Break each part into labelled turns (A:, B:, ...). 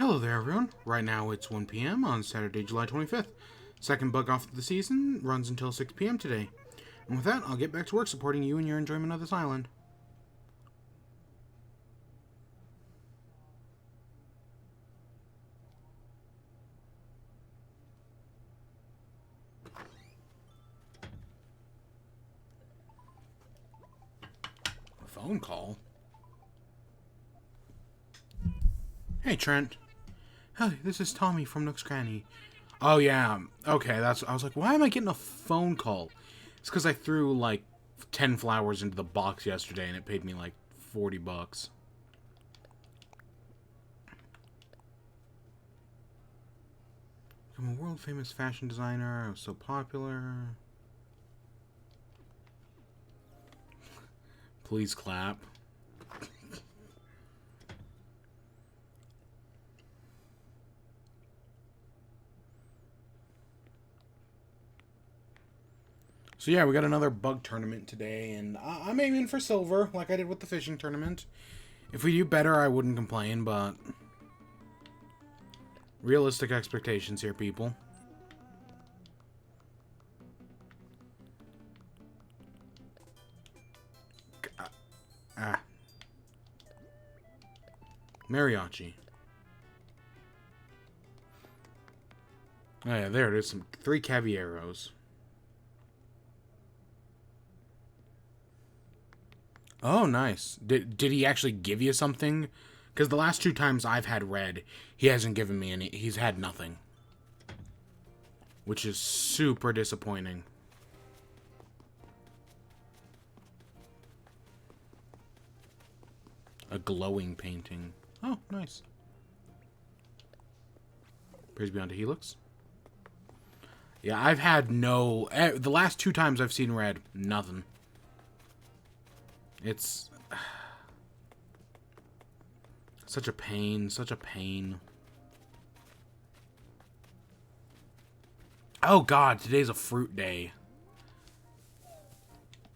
A: Hello there, everyone. Right now it's 1 p.m. on Saturday, July 25th. Second bug off of the season runs until 6 p.m. today. And with that, I'll get back to work supporting you in your enjoyment of this island. A phone call? Hey, Trent. Hey, this is Tommy from Nook's Cranny. Oh, yeah. Okay, I was like, why am I getting a phone call? It's because I threw, like, 10 flowers into the box yesterday, and it paid me, like, $40. I'm a world-famous fashion designer. I was so popular. Please clap. So yeah, we got another bug tournament today, and I'm aiming for silver, like I did with the fishing tournament. If we do better, I wouldn't complain, but realistic expectations here, people. Mariachi. Oh yeah, there it is. Some 3 Cavieros. Oh, nice. Did he actually give you something? Because the last 2 times I've had red, he hasn't given me any. He's had nothing. Which is super disappointing. A glowing painting. Oh, nice. Praise be unto Helix. Yeah, I've had no... The last 2 times I've seen red, nothing. It's... such a pain, such a pain. Oh god, today's a fruit day.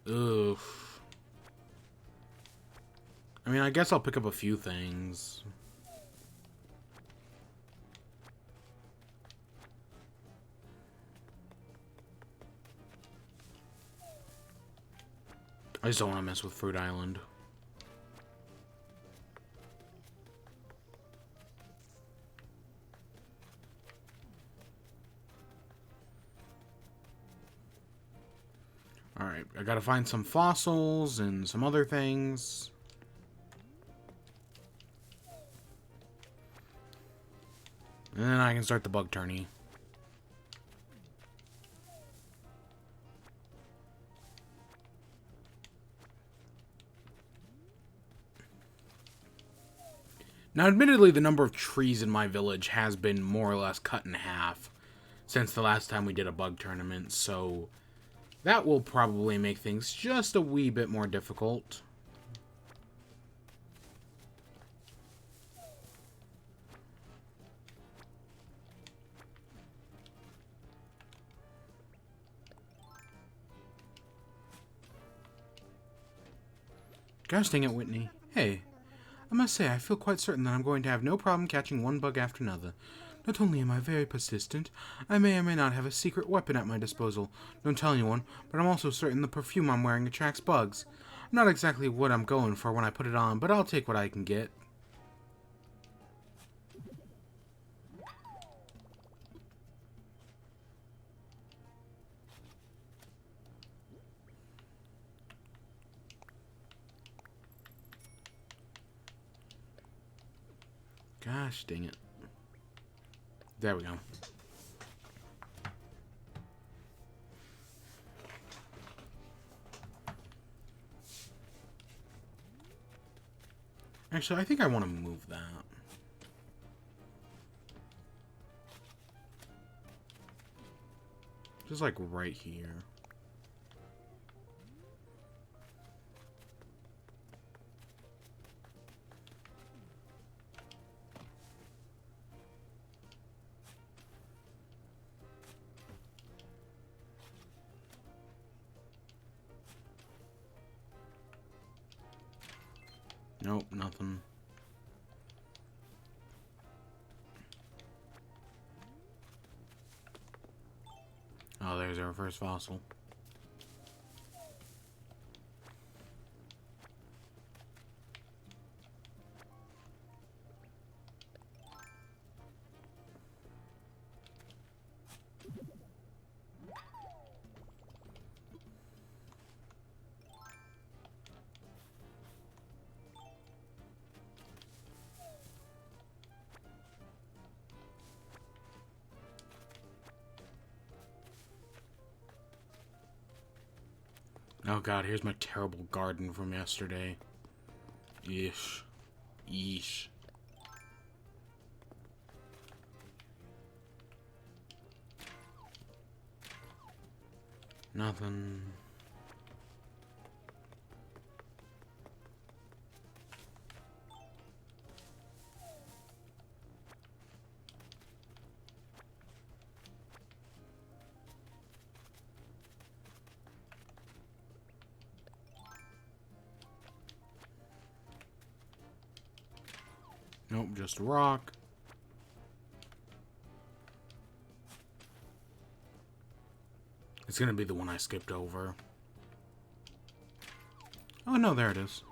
A: Ugh. I mean, I guess I'll pick up a few things. I just don't want to mess with Fruit Island. Alright, I gotta find some fossils and some other things. And then I can start the bug tourney. Now, admittedly, the number of trees in my village has been more or less cut in half since the last time we did a bug tournament, so that will probably make things just a wee bit more difficult. Gosh dang it, Whitney. Hey, I must say I feel quite certain that I'm going to have no problem catching one bug after another. Not only am I very persistent, I may or may not have a secret weapon at my disposal. Don't tell anyone, but I'm also certain the perfume I'm wearing attracts bugs. Not exactly what I'm going for when I put it on, but I'll take what I can get. Gosh dang it. There we go. Actually, I think I want to move that. Just like right here. Nope, nothing. Oh, there's our first fossil. Oh god, here's my terrible garden from yesterday. Yeesh. Yeesh. Nothing. Nope, just a rock. It's gonna be the one I skipped over. Oh no, there it is.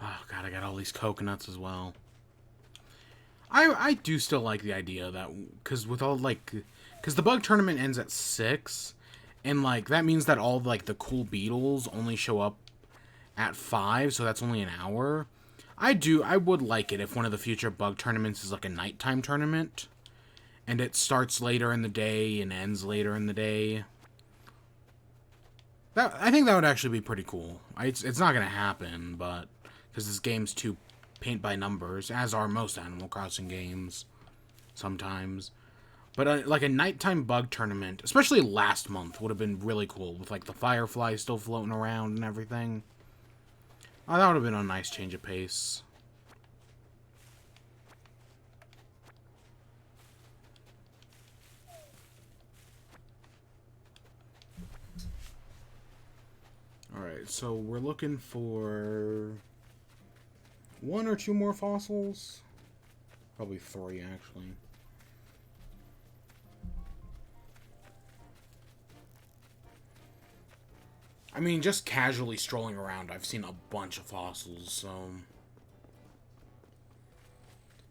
A: Oh god, I got all these coconuts as well. I do still like the idea that, because with all, like, because the bug tournament ends at 6, and, like, that means that all, like, the cool beetles only show up at 5, so that's only an hour. I would like it if one of the future bug tournaments is, like, a nighttime tournament, and it starts later in the day and ends later in the day. I think that would actually be pretty cool. It's not gonna happen, but because this game's too paint by numbers, as are most Animal Crossing games sometimes. But like a nighttime bug tournament, especially last month, would have been really cool with like the fireflies still floating around and everything. Oh, that would have been a nice change of pace. Alright, so we're looking for 1 or 2 more fossils. Probably 3, actually. I mean, just casually strolling around, I've seen a bunch of fossils, so...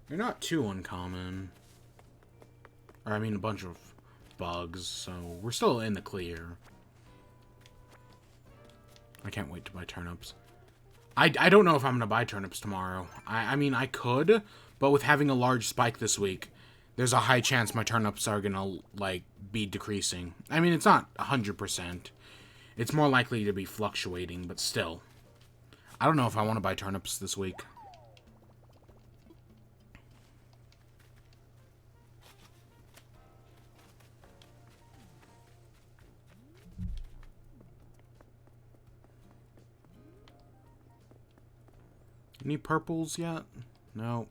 A: They're not too uncommon. Or, I mean, a bunch of bugs, so we're still in the clear. I can't wait to buy turnips. I don't know if I'm going to buy turnips tomorrow. I mean, I could, but with having a large spike this week, there's a high chance my turnips are going to, like, be decreasing. I mean, it's not 100%. It's more likely to be fluctuating, but still. I don't know if I want to buy turnips this week. Any purples yet? No.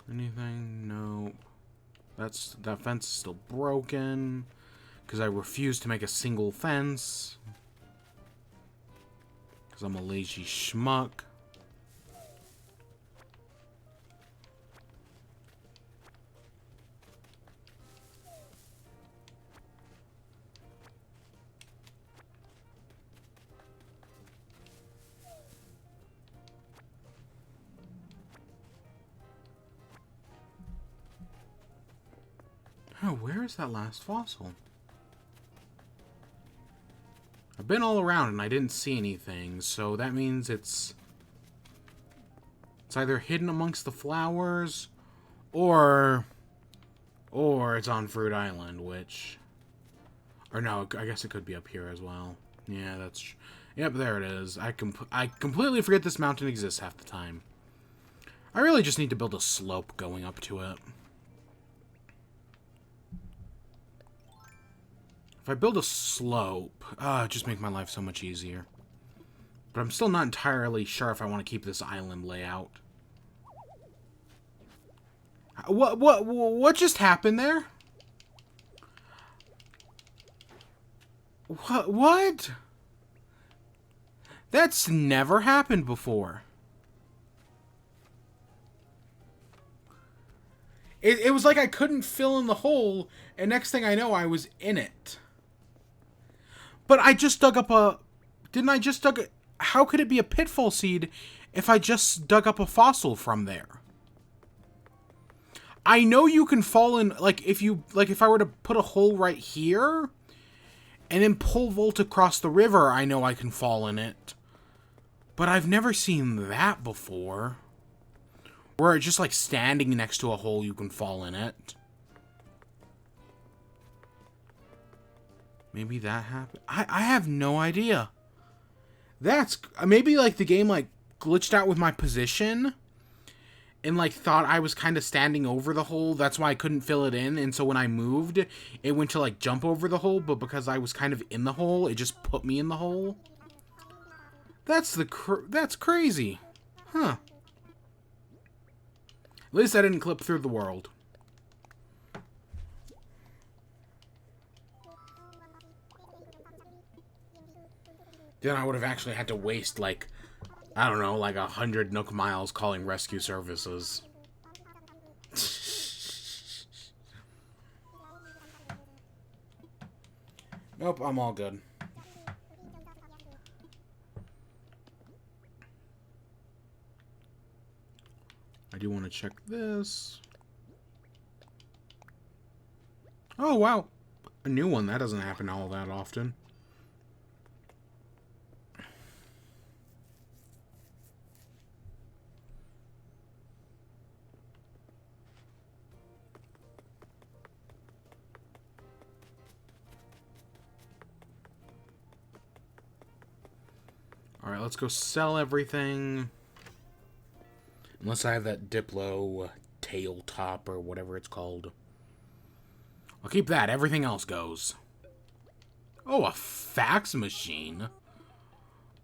A: Anything? No. That fence is still broken. Because I refuse to make a single fence. Because I'm a lazy schmuck. Oh, where is that last fossil? I've been all around and I didn't see anything, so that means it's either hidden amongst the flowers, or it's on Fruit Island, which... Or no, I guess it could be up here as well. Yeah, Yep, there it is. I completely forget this mountain exists half the time. I really just need to build a slope going up to it. If I build a slope, it'd just make my life so much easier. But I'm still not entirely sure if I want to keep this island layout. What just happened there? What? That's never happened before. It was like I couldn't fill in the hole, and next thing I know, I was in it. But I just dug up a... Didn't I just dug... How could it be a pitfall seed if I just dug up a fossil from there? I know you can fall in... Like, if I were to put a hole right here, and then pole vault across the river, I know I can fall in it. But I've never seen that before. Where it's just like standing next to a hole, you can fall in it. Maybe that happened. I have no idea. That's... Maybe like the game like glitched out with my position. And like thought I was kind of standing over the hole. That's why I couldn't fill it in. And so when I moved, it went to like jump over the hole. But because I was kind of in the hole, it just put me in the hole. That's crazy. Huh. At least I didn't clip through the world. Then I would have actually had to waste, like, I don't know, like 100 Nook miles calling rescue services. Nope, I'm all good. I do want to check this. Oh, wow. A new one. That doesn't happen all that often. Alright, let's go sell everything. Unless I have that Diplo tail top or whatever it's called. I'll keep that. Everything else goes. Oh, a fax machine.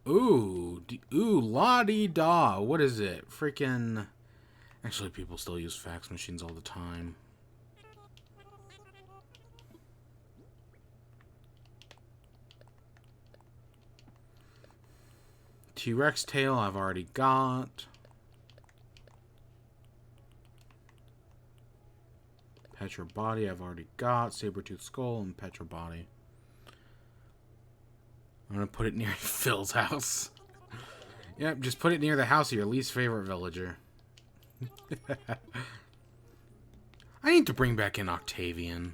A: Ooh. Ooh, la-dee-da. What is it? Freaking... Actually, people still use fax machines all the time. T-Rex tail I've already got. Petra body I've already got. Saber-tooth skull and Petra body. I'm going to put it near Phil's house. Yep, just put it near the house of your least favorite villager. I need to bring back in Octavian.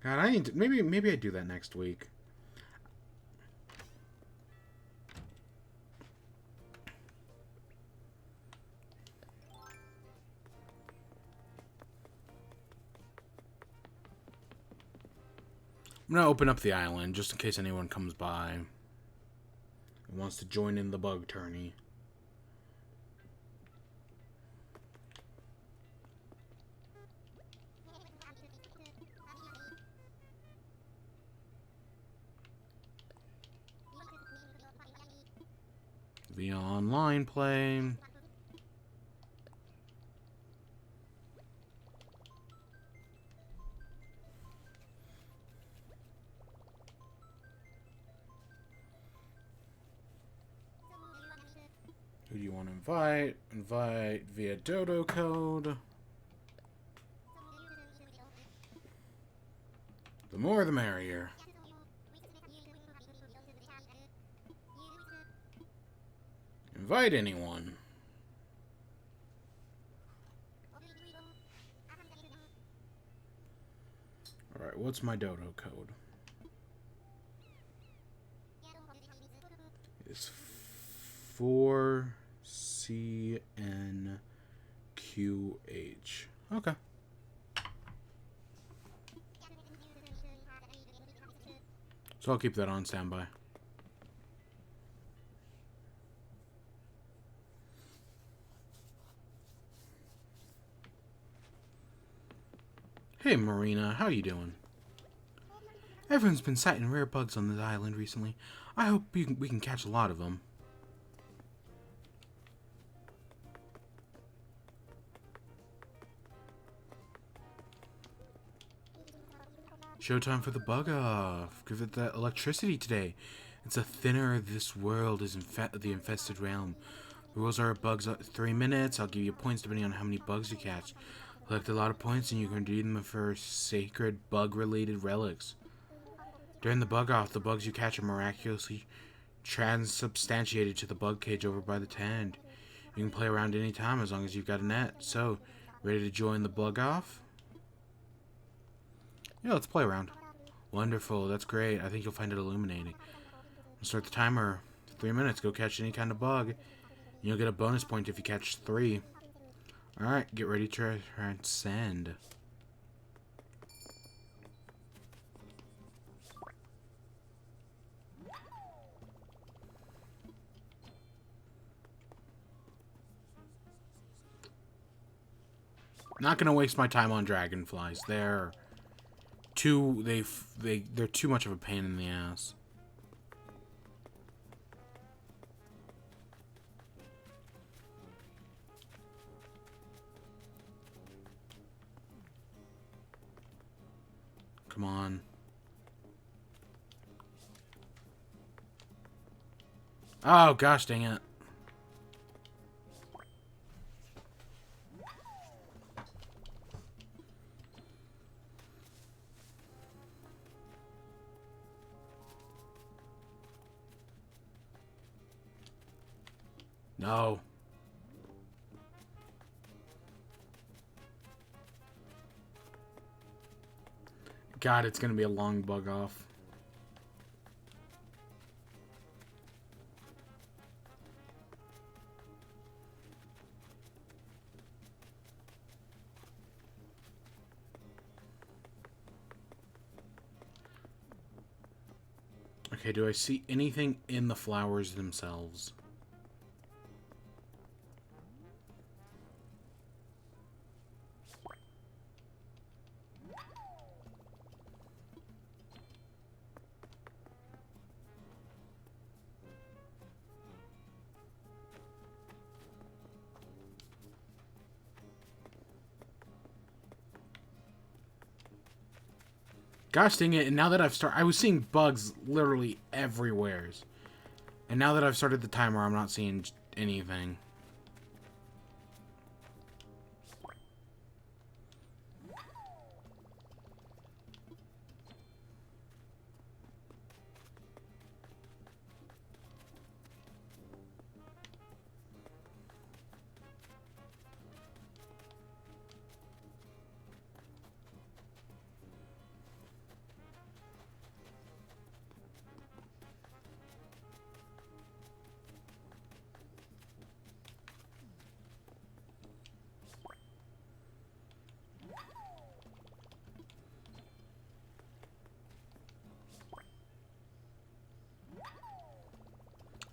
A: God, I need to... Maybe I do that next week. I'm going to open up the island, just in case anyone comes by and wants to join in the bug tourney. Via online play. Who do you want to invite? Invite via dodo code. The more the merrier. Invite anyone. Alright, what's my dodo code? It's 4CNQH. Okay. So I'll keep that on standby. Hey, Marina, how you doing? Everyone's been sighting rare bugs on this island recently. I hope we can catch a lot of them. Showtime for the bug off. Give it that electricity today. It's a thinner this world is the infested realm. Rules are bugs 3 minutes. I'll give you points depending on how many bugs you catch. Collect a lot of points and you can redeem them for sacred bug-related relics. During the bug off, the bugs you catch are miraculously transubstantiated to the bug cage over by the tent. You can play around any time as long as you've got a net. So, ready to join the bug off? Yeah, let's play around. Wonderful, that's great. I think you'll find it illuminating. I'll start the timer. 3 minutes, go catch any kind of bug. You'll get a bonus point if you catch 3. Alright, get ready to transcend. Not gonna waste my time on dragonflies. They're too they're too much of a pain in the ass. Come on. Oh gosh, dang it. No. God, it's gonna be a long bug off. Okay, do I see anything in the flowers themselves? Gosh dang it, and now that I was seeing bugs literally everywhere. And now that I've started the timer, I'm not seeing anything.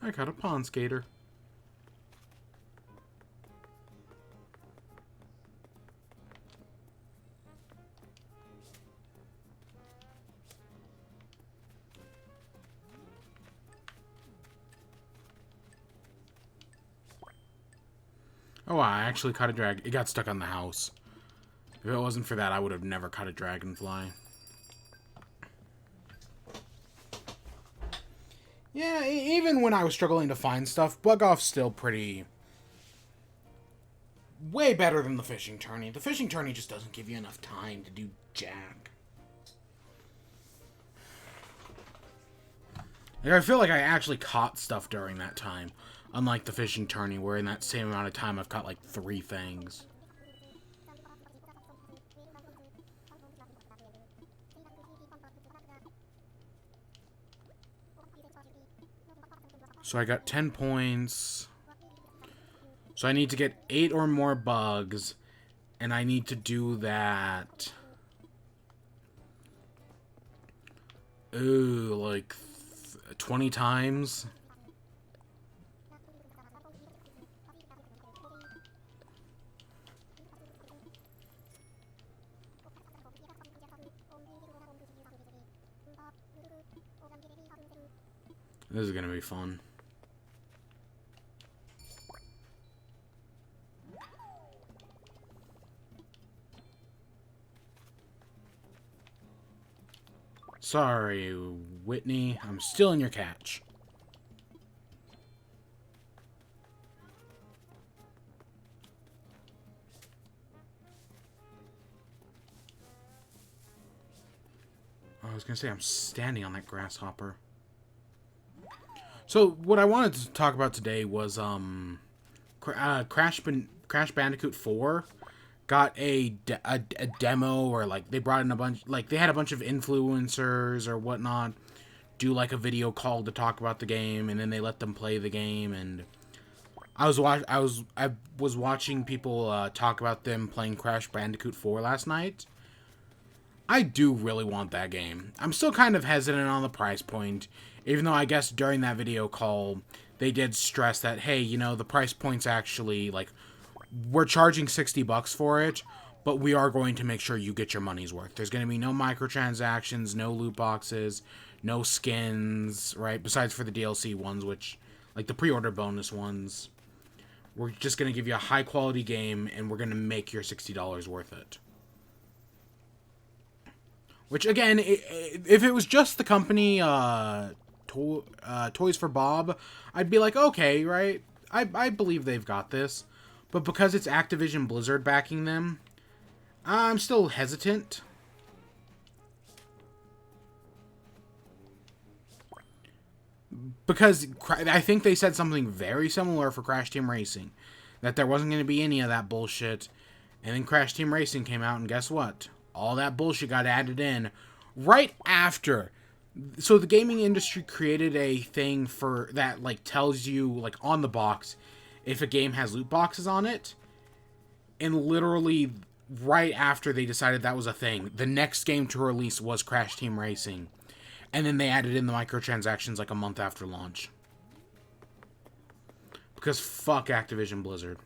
A: I got a pond skater. Oh, I actually caught a drag. It got stuck on the house. If it wasn't for that, I would have never caught a dragonfly. Yeah, even when I was struggling to find stuff, bug off's still pretty... way better than the fishing tourney. The fishing tourney just doesn't give you enough time to do jack. Like, I feel like I actually caught stuff during that time. Unlike the fishing tourney, where in that same amount of time I've caught like 3 things. So I got 10 points. So I need to get 8 or more bugs. And I need to do that. Ooh, like 20 times. This is gonna be fun. Sorry, Whitney. I'm still in your catch. I was gonna say I'm standing on that grasshopper. So what I wanted to talk about today was Crash Bandicoot 4 got a demo, or like they brought in a bunch, like they had a bunch of influencers or whatnot do like a video call to talk about the game, and then they let them play the game. And I was watching people talk about them playing Crash Bandicoot 4 last night. I do really want that game. I'm still kind of hesitant on the price point, even though I guess during that video call, they did stress that, hey, you know, the price point's actually, like, we're charging $60 for it, but we are going to make sure you get your money's worth. There's going to be no microtransactions, no loot boxes, no skins, right? Besides for the DLC ones, which, like the pre-order bonus ones. We're just going to give you a high-quality game, and we're going to make your $60 worth it. Which, again, if it was just the company Toys for Bob, I'd be like, okay, right? I believe they've got this. But because it's Activision Blizzard backing them, I'm still hesitant. Because I think they said something very similar for Crash Team Racing. That there wasn't going to be any of that bullshit. And then Crash Team Racing came out, and guess what? All that bullshit got added in right after. So the gaming industry created a thing for that, like, tells you, like, on the box if a game has loot boxes on it. And literally right after they decided that was a thing, the next game to release was Crash Team Racing. And then they added in the microtransactions like a month after launch. Because fuck Activision Blizzard.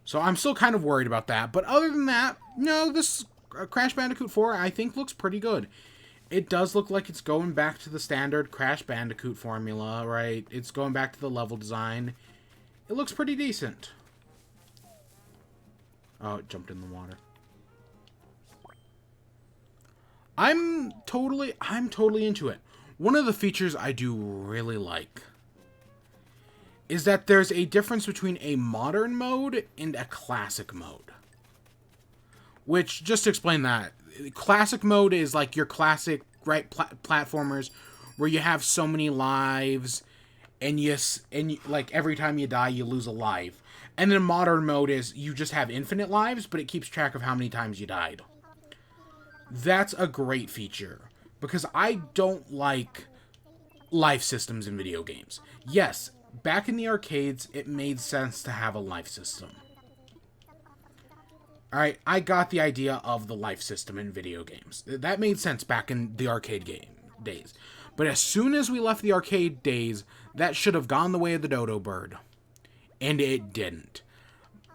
A: So I'm still kind of worried about that. But other than that, no, this Crash Bandicoot 4 I think looks pretty good. It does look like it's going back to the standard Crash Bandicoot formula, right? It's going back to the level design. It looks pretty decent. Oh, it jumped in the water. I'm totally into it. One of the features I do really like is that there's a difference between a modern mode and a classic mode. Which, just to explain that, classic mode is like your classic, right, platformers where you have so many lives, and like every time you die, you lose a life. And then modern mode is you just have infinite lives, but it keeps track of how many times you died. That's a great feature, because I don't like life systems in video games. Yes, back in the arcades, it made sense to have a life system. Alright, I got the idea of the life system in video games. That made sense back in the arcade game days. But as soon as we left the arcade days, that should have gone the way of the dodo bird. And it didn't.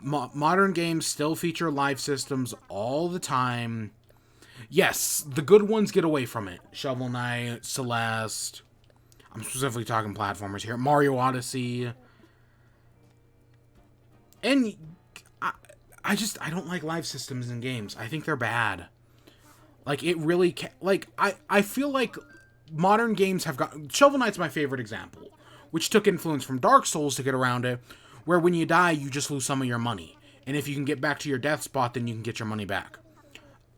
A: Modern games still feature life systems all the time. Yes, the good ones get away from it. Shovel Knight, Celeste. I'm specifically talking platformers here. Mario Odyssey. And I don't like life systems in games. I think they're bad. Like, it really I feel like modern games have got... Shovel Knight's my favorite example, which took influence from Dark Souls to get around it, where when you die, you just lose some of your money. And if you can get back to your death spot, then you can get your money back.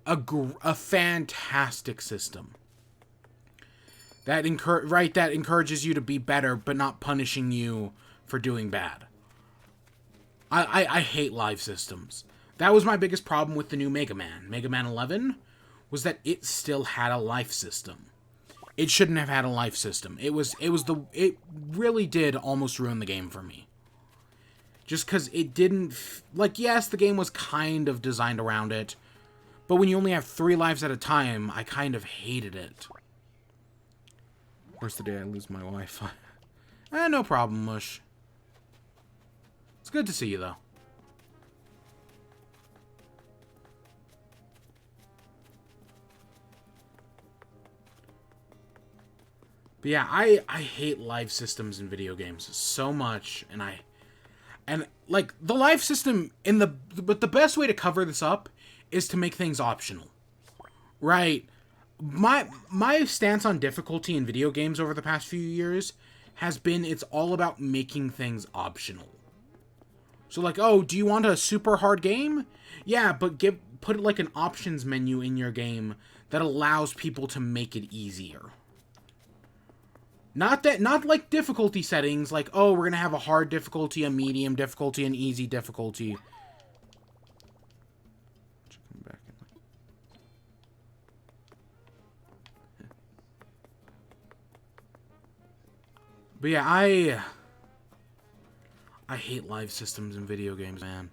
A: A fantastic system. That encourages you to be better, but not punishing you for doing bad. I hate life systems. That was my biggest problem with the new Mega Man. Mega Man 11 was that it still had a life system. It shouldn't have had a life system. It really did almost ruin the game for me. Just because it didn't... Like, yes, the game was kind of designed around it, but when you only have 3 lives at a time, I kind of hated it. Where's the day I lose my Wi-Fi? No problem, Mush. It's good to see you, though. But yeah, I hate life systems in video games so much, and like the life system in but the best way to cover this up is to make things optional, right? My stance on difficulty in video games over the past few years has been it's all about making things optional. So like, oh, do you want a super hard game? Yeah, but put like an options menu in your game that allows people to make it easier. Not like difficulty settings, like, oh, we're gonna have a hard difficulty, a medium difficulty, an easy difficulty. But yeah, I hate life systems in video games, man.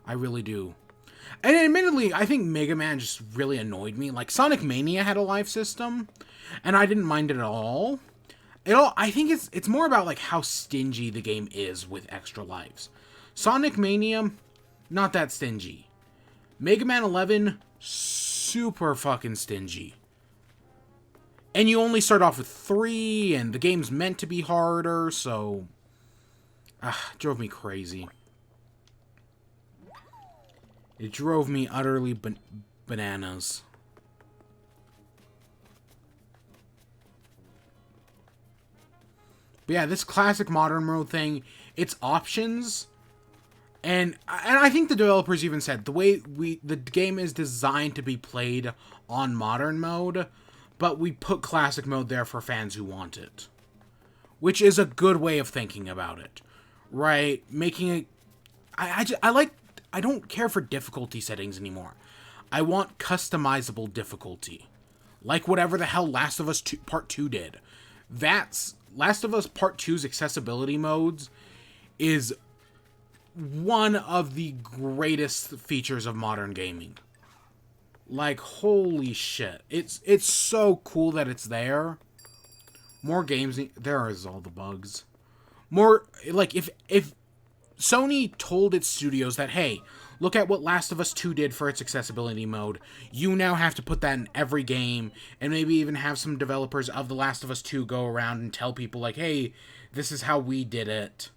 A: I really do. And admittedly, I think Mega Man just really annoyed me. Like, Sonic Mania had a life system, and I didn't mind it at all. I think it's more about, like, how stingy the game is with extra lives. Sonic Mania, not that stingy. Mega Man 11, super fucking stingy. And you only start off with 3, and the game's meant to be harder, so... drove me crazy. It drove me utterly bananas. But yeah, this classic modern mode thing, it's options. And I think the developers even said the way the game is designed to be played on modern mode, but we put classic mode there for fans who want it. Which is a good way of thinking about it. Right? Making it... I don't care for difficulty settings anymore. I want customizable difficulty. Like whatever the hell Last of Us 2, Part 2 did. Last of Us Part 2's accessibility modes is one of the greatest features of modern gaming. Like, holy shit. It's so cool that it's there. More games... There is all the bugs. More... Like, if Sony told its studios that, hey, look at what Last of Us 2 did for its accessibility mode. You now have to put that in every game, and maybe even have some developers of The Last of Us 2 go around and tell people, like, hey, this is how we did it.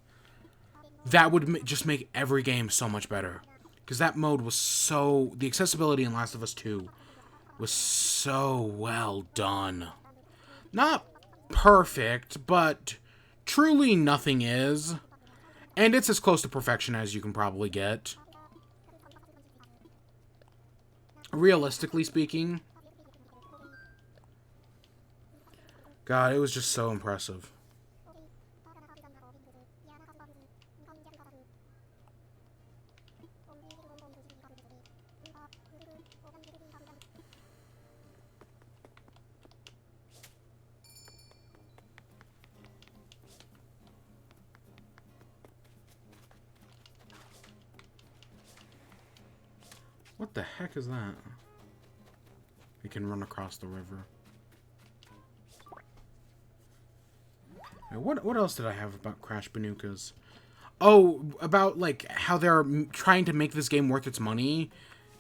A: That would just make every game so much better. Because that mode was so... The accessibility in Last of Us 2 was so well done. Not perfect, but truly nothing is. And it's as close to perfection as you can probably get. Realistically speaking. God, it was just so impressive. What the heck is that? We can run across the river. What else did I have about Crash Banookas? Oh, about like how they're trying to make this game worth its money.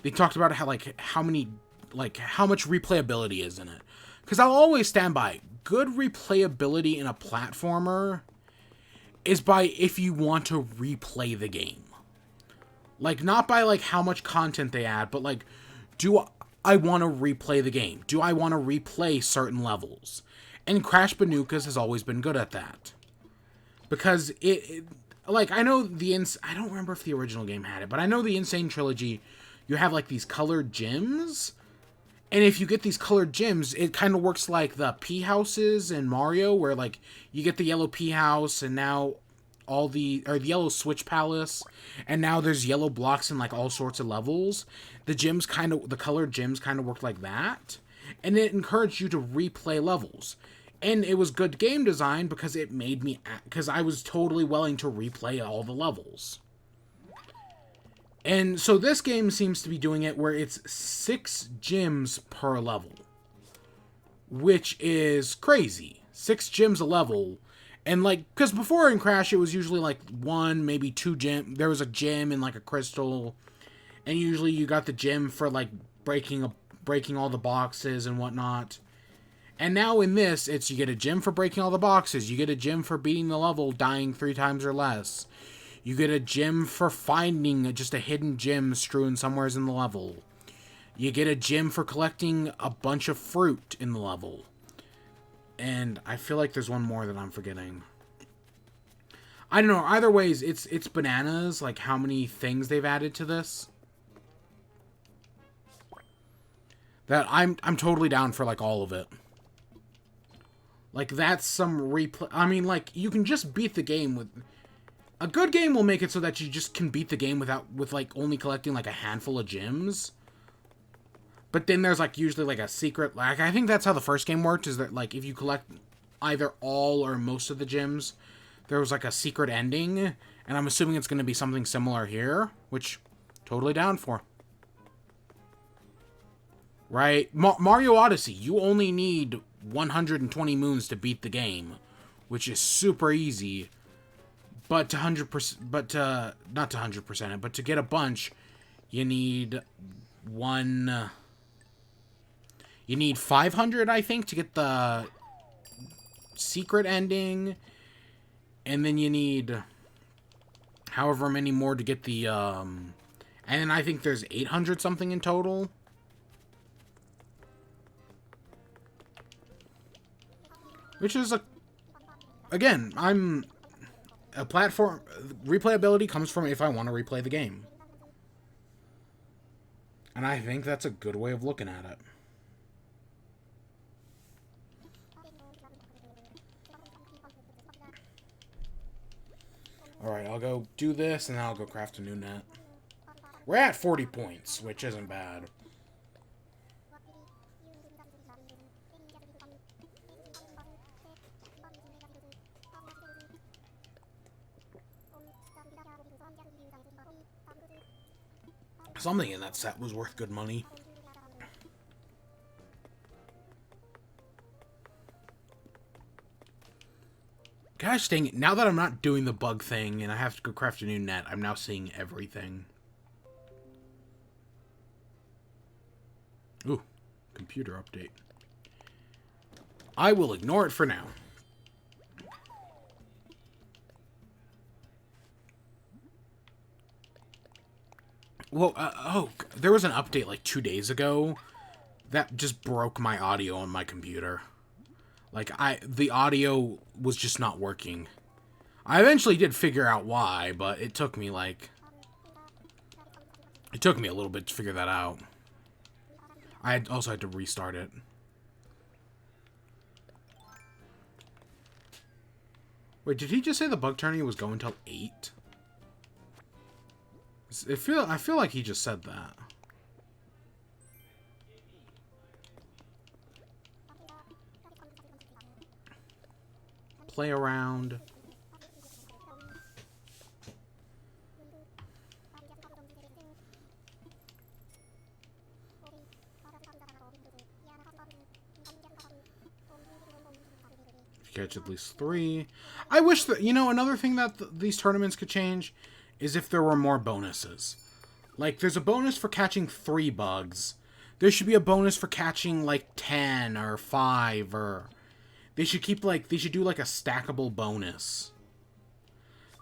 A: They talked about how how much replayability is in it. Because I'll always stand by good replayability in a platformer is by if you want to replay the game. Like, not by, like, how much content they add, but, like, do I want to replay the game? Do I want to replay certain levels? And Crash Banookas has always been good at that. Because like, I know I don't remember if the original game had it, but I know the Insane Trilogy, you have, like, these colored gems. And if you get these colored gems, it kind of works like the P houses in Mario, where, like, you get the yellow P house, and now... the yellow switch palace, and now there's yellow blocks in like all sorts of levels. The colored gems kind of worked like that, and it encouraged you to replay levels. And it was good game design because it made me, because I was totally willing to replay all the levels. And so this game seems to be doing it where it's 6 gems per level, which is crazy. 6 gems a level. And, like, because before in Crash, it was usually, like, 1, maybe 2 gem. There was a gem and, like, a crystal. And usually you got the gem for, like, breaking all the boxes and whatnot. And now in this, it's you get a gem for breaking all the boxes. You get a gem for beating the level, dying 3 times or less. You get a gem for finding just a hidden gem strewn somewhere in the level. You get a gem for collecting a bunch of fruit in the level. And I feel like there's one more that I'm forgetting. I don't know. Either ways, it's bananas, like how many things they've added to this. That I'm totally down for, like, all of it. Like, that's some replay. I mean, like, you can just beat the game with... A good game will make it so that you just can beat the game with, like, only collecting, like, a handful of gems. But then there's, like, usually, like, a secret... Like, I think that's how the first game worked, is that, like, if you collect either all or most of the gems, there was, like, a secret ending. And I'm assuming it's going to be something similar here, which, totally down for. Right? Mario Odyssey, you only need 120 moons to beat the game, which is super easy. But to 100%, but to, not to 100% it, but to get a bunch, you need you need 500, I think, to get the secret ending. And then you need however many more to get the, and then I think there's 800 something in total. Which is again, a platform, replayability comes from if I want to replay the game. And I think that's a good way of looking at it. Alright, I'll go do this, and then I'll go craft a new net. We're at 40 points, which isn't bad. Something in that set was worth good money. Gosh dang it, now that I'm not doing the bug thing and I have to go craft a new net, I'm now seeing everything. Ooh, computer update. I will ignore it for now. Well, there was an update like 2 days ago that just broke my audio on my computer. Like, the audio was just not working. I eventually did figure out why, but it took me, like... It took me a little bit to figure that out. I also had to restart it. Wait, did he just say the bug tourney was going till 8? I feel like he just said that. Play around. Catch at least 3. I wish that, you know, another thing that these tournaments could change is if there were more bonuses. Like, there's a bonus for catching 3 bugs. There should be a bonus for catching, like, 10 or 5, or... They should keep, like, they should do, like, a stackable bonus.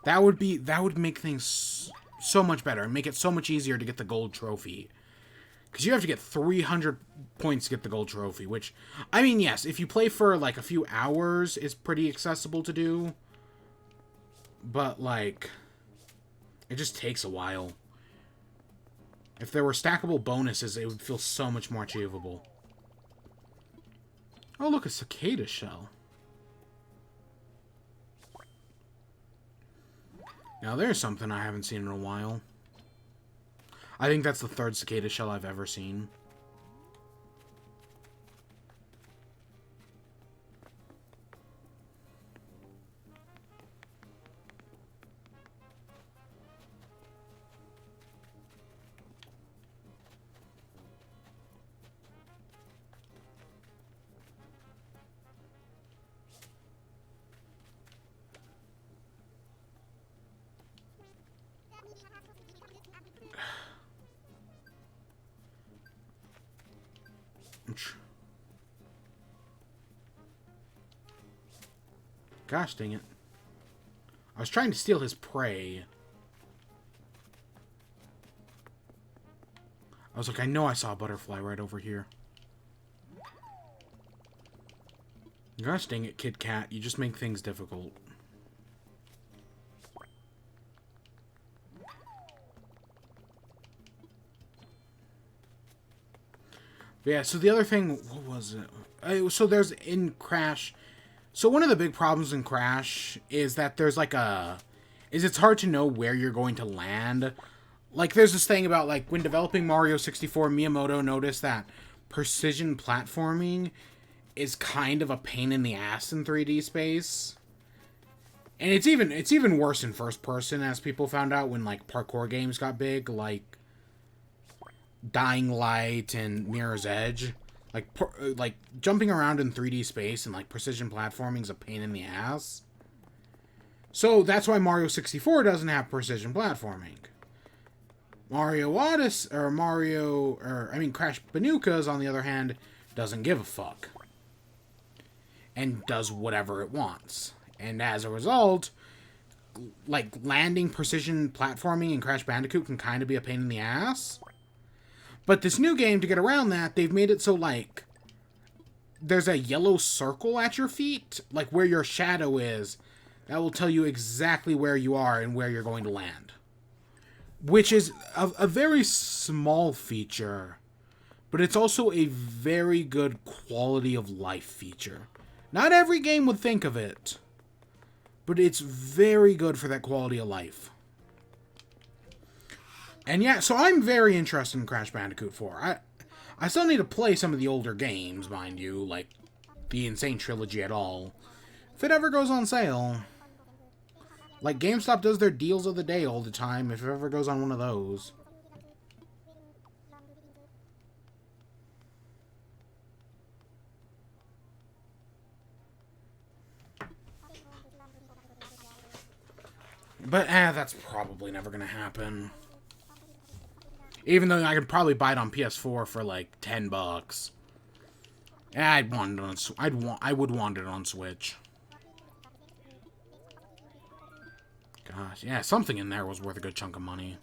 A: That would make things so much better, and make it so much easier to get the gold trophy. Because you have to get 300 points to get the gold trophy, which, I mean, yes, if you play for, like, a few hours, it's pretty accessible to do. But, like, it just takes a while. If there were stackable bonuses, it would feel so much more achievable. Oh, look, a cicada shell. Now, there's something I haven't seen in a while. I think that's the 3rd cicada shell I've ever seen. Gosh dang it. I was trying to steal his prey. I was like, I know I saw a butterfly right over here. Gosh dang it, Kid Cat. You just make things difficult. But yeah, so the other thing, what was it? So there's in Crash. So one of the big problems in Crash is that there's like it's hard to know where you're going to land. Like there's this thing about like when developing Mario 64, Miyamoto noticed that precision platforming is kind of a pain in the ass in 3D space. And it's even worse in first person, as people found out when like parkour games got big, like Dying Light and Mirror's Edge. Like jumping around in 3D space and like precision platforming is a pain in the ass. So that's why Mario 64 doesn't have precision platforming. Crash Banookas, on the other hand, doesn't give a fuck. And does whatever it wants. And as a result, like, landing precision platforming in Crash Bandicoot can kind of be a pain in the ass. But this new game, to get around that, they've made it so, like, there's a yellow circle at your feet, like where your shadow is, that will tell you exactly where you are and where you're going to land. Which is a very small feature, but it's also a very good quality of life feature. Not every game would think of it, but it's very good for that quality of life. And yeah, so I'm very interested in Crash Bandicoot 4. I still need to play some of the older games, mind you, like the Insane Trilogy at all. If it ever goes on sale. Like, GameStop does their deals of the day all the time, if it ever goes on one of those. But, that's probably never gonna happen. Even though I could probably buy it on PS4 for like $10. Yeah, I would want it on Switch. Gosh, yeah, something in there was worth a good chunk of money.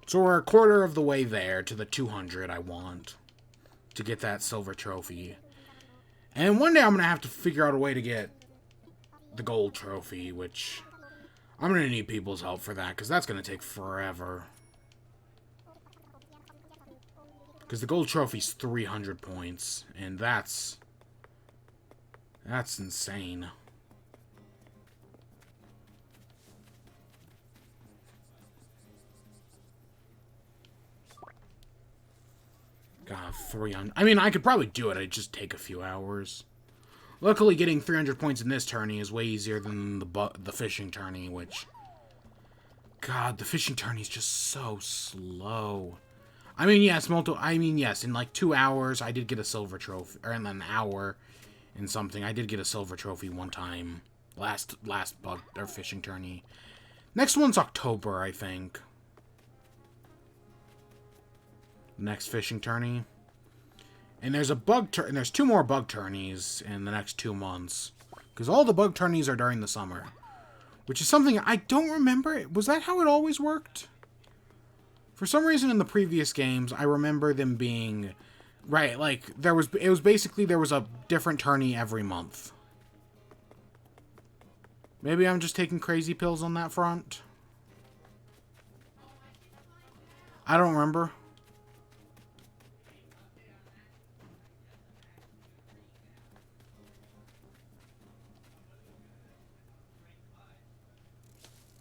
A: So we're a quarter of the way there to the 200 I want to get that silver trophy. And one day I'm going to have to figure out a way to get the gold trophy, which I'm going to need people's help for that, because that's going to take forever. Because the gold trophy's 300 points, and that's insane. God, 300. I mean, I could probably do it. It'd just take a few hours. Luckily, getting 300 points in this tourney is way easier than the fishing tourney, which... God, the fishing tourney is just so slow. I mean, yes, in like 2 hours, I did get a silver trophy, or in an hour and something, I did get a silver trophy one time. Last bug or fishing tourney. Next one's October, I think. Next fishing tourney. And there's there's 2 more bug tourneys in the next 2 months. Because all the bug tourneys are during the summer. Which is something I don't remember. Was that how it always worked? For some reason in the previous games, I remember them being... Right, like, there was a different tourney every month. Maybe I'm just taking crazy pills on that front. I don't remember.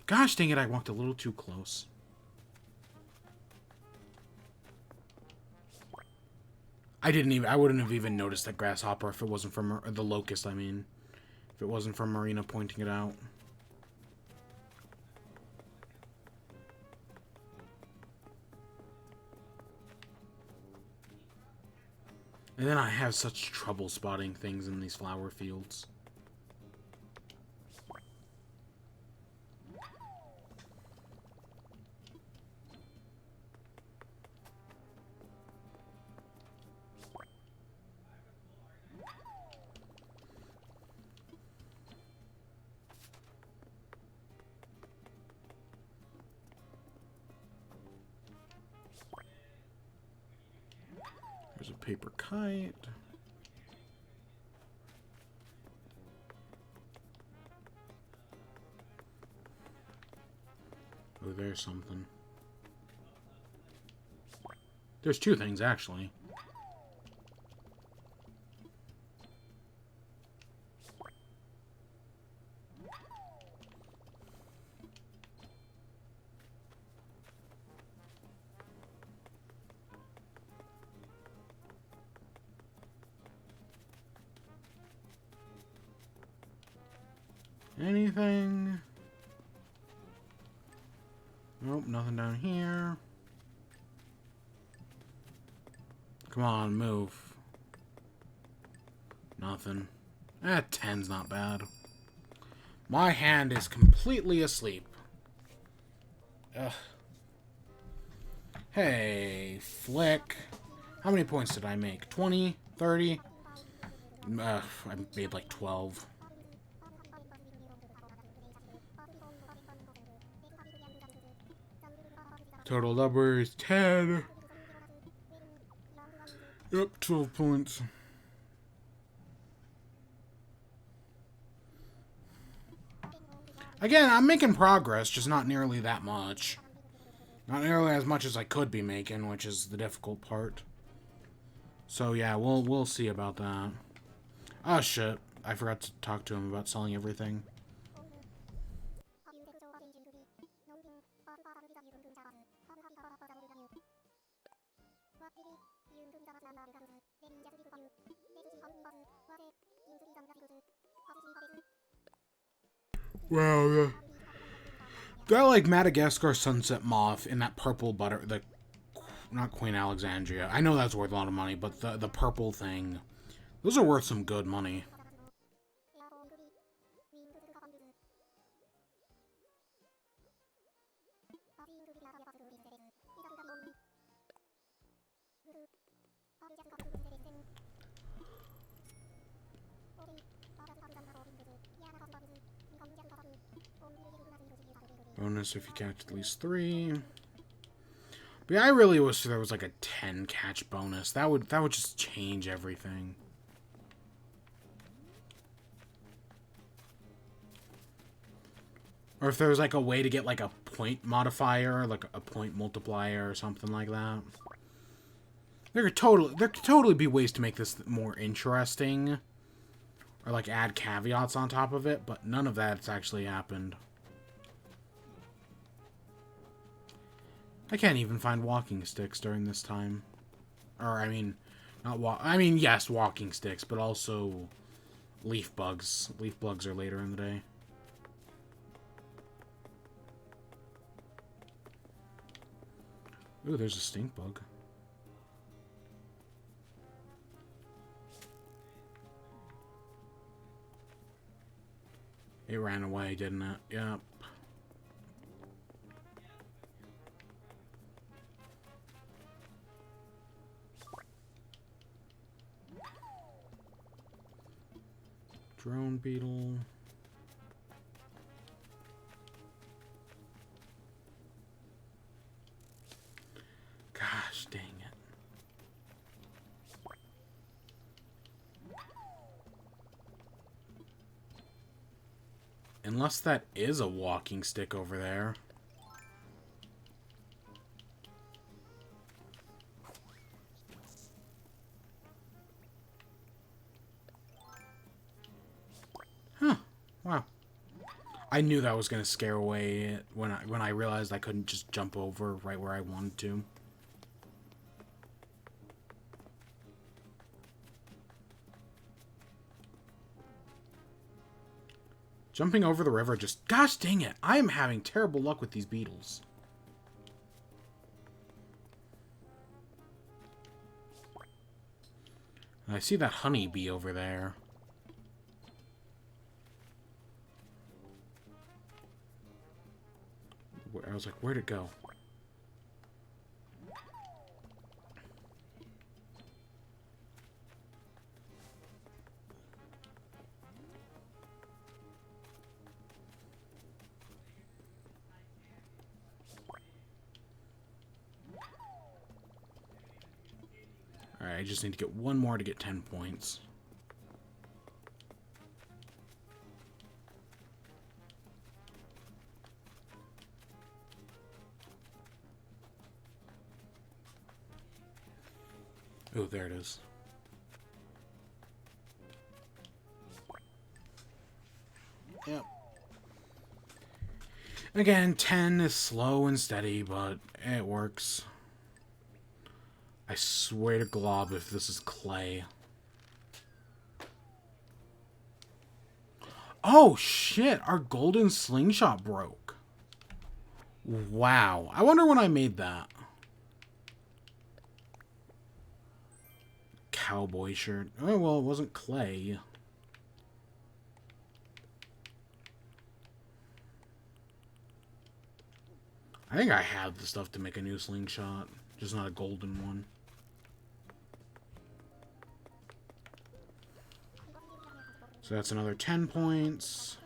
A: Gosh dang it, I walked a little too close. I wouldn't have even noticed that grasshopper if it wasn't from the locust, I mean. If it wasn't from Marina pointing it out. And then I have such trouble spotting things in these flower fields. There's a paper kite. Oh, there's something. There's two things, actually. Anything? Nope, nothing down here. Come on, move. Nothing. 10's not bad. My hand is completely asleep. Ugh. Hey, Flick. How many points did I make? 20? 30? I made like 12. Total number is 10. Yep, 12 points. Again, I'm making progress, just not nearly that much. Not nearly as much as I could be making, which is the difficult part. So yeah, we'll see about that. Oh shit, I forgot to talk to him about selling everything. Wow, that like Madagascar sunset moth in that purple butter, the not Queen Alexandria. I know that's worth a lot of money, but the purple thing, those are worth some good money. Bonus if you catch at least 3. But yeah, I really wish there was like a 10 catch bonus. That would just change everything. Or if there was like a way to get like a point modifier, like a point multiplier or something like that. There could totally be ways to make this more interesting. Or like add caveats on top of it, but none of that's actually happened. I can't even find walking sticks during this time. Or, I mean, yes, walking sticks, but also leaf bugs. Leaf bugs are later in the day. Ooh, there's a stink bug. It ran away, didn't it? Yep. Drone beetle. Gosh dang it. Unless that is a walking stick over there. Huh. Wow. I knew that was going to scare away it when I realized I couldn't just jump over right where I wanted to. Jumping over the river just... Gosh dang it! I am having terrible luck with these beetles. And I see that honeybee over there. I was like, where'd it go? Alright, Alright, I just need to get one more to get 10 points. Oh, there it is. Yep. Again, 10 is slow and steady, but it works. I swear to glob if this is clay. Oh, shit! Our golden slingshot broke. Wow. I wonder when I made that. Cowboy shirt. Oh, well, it wasn't clay. I think I have the stuff to make a new slingshot, just not a golden one. So that's another 10 points.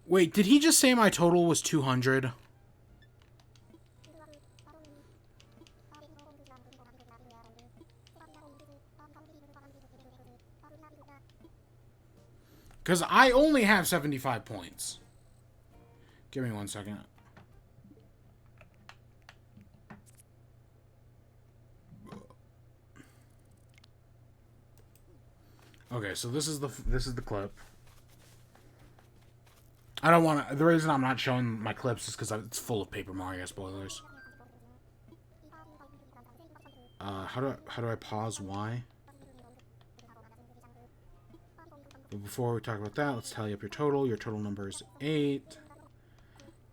A: Wait, did he just say my total was 200? Because I only have 75 points. Give me 1 second. Okay, so this is the clip. I don't want to. The reason I'm not showing my clips is because it's full of Paper Mario spoilers. How do I pause? Why? But before we talk about that, let's tally up your total. Your total number is 8.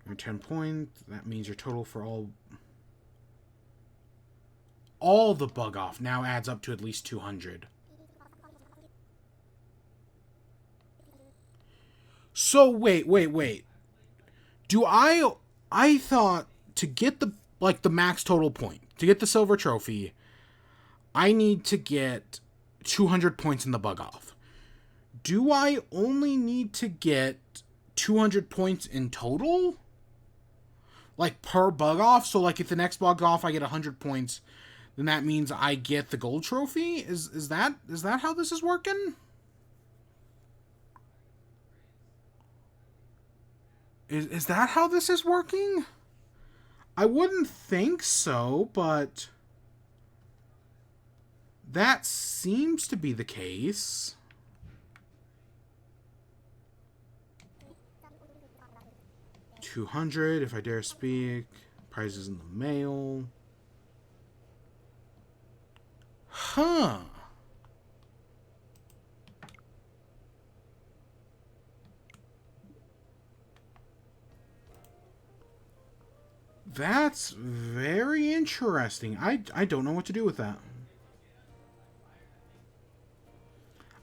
A: Your 10 points. That means your total for all the bug off now adds up to at least 200. So wait. Do I thought to get the max total point, to get the silver trophy, I need to get 200 points in the bug off. Do I only need to get 200 points in total? Like per bug off? So like if the next bug off I get 100 points, then that means I get the gold trophy? Is that how this is working? Is that how this is working? I wouldn't think so, but that seems to be the case. $200, if I dare speak. Prizes in the mail. Huh. That's very interesting. I don't know what to do with that.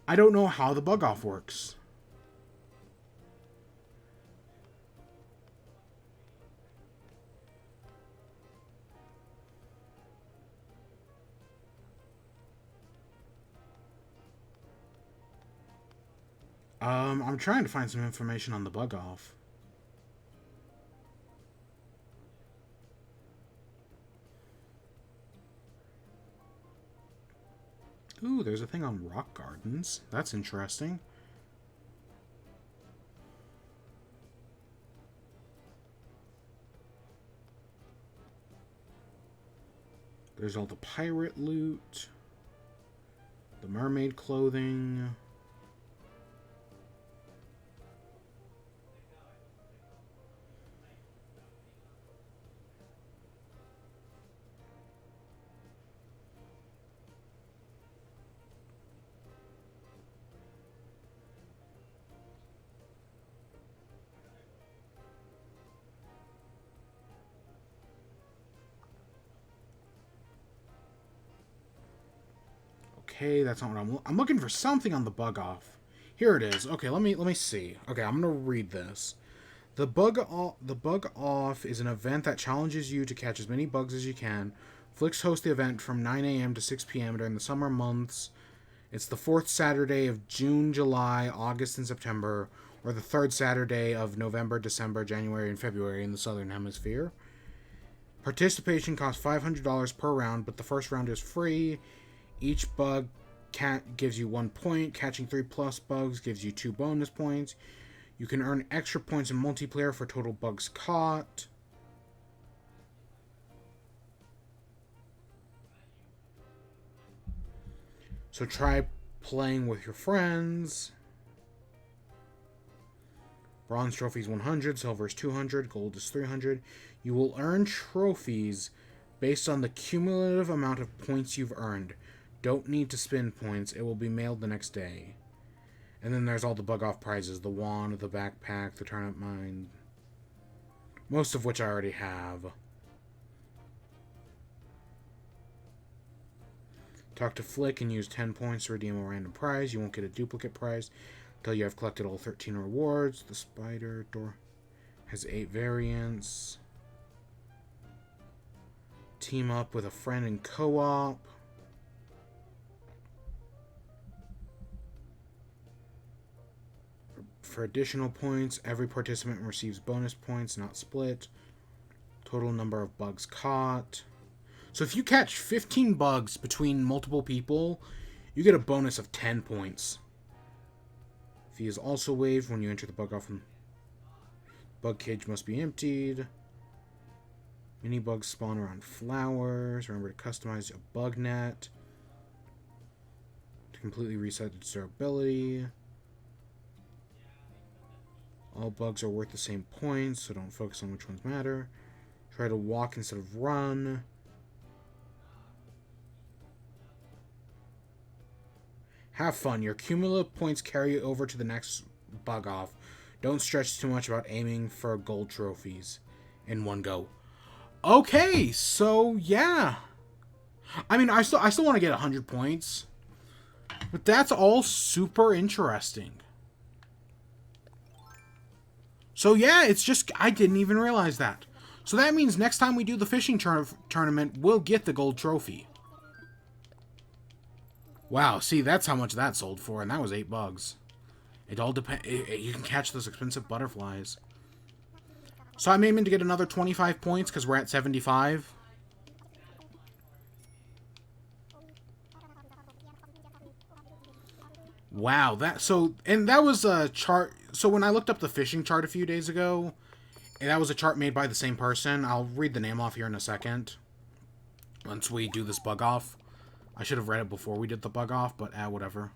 A: I don't know how the bug off works. I'm trying to find some information on the bug off. Ooh, there's a thing on rock gardens. That's interesting. There's all the pirate loot. The mermaid clothing. Okay, that's not what I'm looking for something on the bug off. Here it is. Okay, let me see. Okay, I'm gonna read this. The bug off is an event that challenges you to catch as many bugs as you can. Flix hosts the event from 9 a.m. to 6 p.m. during the summer months. It's the fourth Saturday of June, July, August, and September, or the third Saturday of November, December, January, and February in the Southern Hemisphere. Participation costs $500 per round, but the first round is free. Each bug gives you 1 point. Catching 3+ bugs gives you 2 bonus points. You can earn extra points in multiplayer for total bugs caught. So try playing with your friends. Bronze trophy is 100, silver is 200, gold is 300. You will earn trophies based on the cumulative amount of points you've earned. Don't need to spend points. It will be mailed the next day. And then there's all the bug off prizes. The wand, the backpack, the turnip mine. Most of which I already have. Talk to Flick and use 10 points to redeem a random prize. You won't get a duplicate prize until you have collected all 13 rewards. The spider door has 8 variants. Team up with a friend in co-op. For additional points, every participant receives bonus points, not split. Total number of bugs caught. So if you catch 15 bugs between multiple people, you get a bonus of 10 points. Fee is also waived when you enter the bug off. Bug cage must be emptied. Mini bugs spawn around flowers. Remember to customize a bug net to completely reset its durability. All bugs are worth the same points, so don't focus on which ones matter. Try to walk instead of run. Have fun. Your cumulative points carry over to the next bug off. Don't stress too much about aiming for gold trophies in one go. Okay, so yeah. I mean, I still want to get 100 points. But that's all super interesting. So yeah, it's just, I didn't even realize that. So that means next time we do the fishing tournament, we'll get the gold trophy. Wow, see, that's how much that sold for, and that was 8 bugs. It all depends. You can catch those expensive butterflies. So I'm aiming to get another 25 points because we're at 75. Wow, and that was a chart. So when I looked up the fishing chart a few days ago, and that was a chart made by the same person. I'll read the name off here in a second. Once we do this bug off. I should have read it before we did the bug off, but whatever.